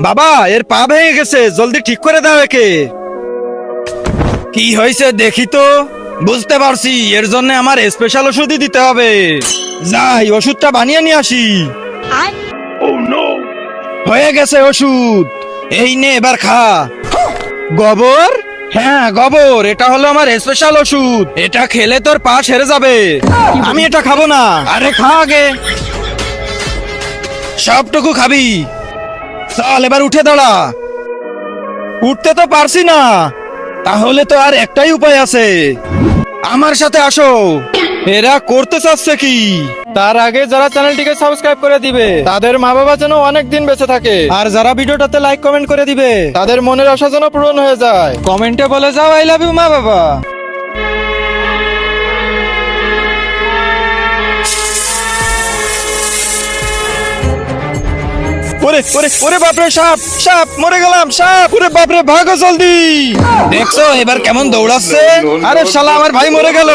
বাবা, এর পা ভেঙে গেছে, জলদি ঠিক করে দাও একে। কি হয়েছে দেখি তো। বুঝতে পারছি, এর জন্য আমার স্পেশাল ওষুধই দিতে হবে। যাই ওষুধটা বানিয়ে নিয়ে আসি। হয়ে গেছে ওষুধ, এই নে এবার খা। গোবর? হ্যাঁ গোবর, এটা হলো আমার স্পেশাল ওষুধ। এটা খেলে তোর পা সেরে যাবে। আমি এটা খাবো না। আরে খা আগে, সবটুকু খাবি। চল এবার উঠে দাঁড়া। উঠতে তো পারছি না, তাহলে তো আর একটাই উপায় আছে, আমার সাথে আসো। এরা করতে চাচ্ছে কি? তার আগে যারা চ্যানেলটিকে সাবস্ক্রাইব করে দিবে তাদের মা বাবা যেন অনেক দিন বেঁচে থাকে, আর যারা ভিডিওটাতে লাইক কমেন্ট করে দিবে তাদের মনের আশা যেন পূরণ হয়ে যায়। কমেন্টে বলে যাও আই লাভ ইউ মা বাবা। ওরে ওরে ওরে বাপরে, সাপ সাপ, মরে গেলাম, সাপ। ওরে বাপরে, ভাগো জলদি। দেখছো এবার কেমন দৌড়াচ্ছে? আরে শালা, আমার ভাই মরে গেল।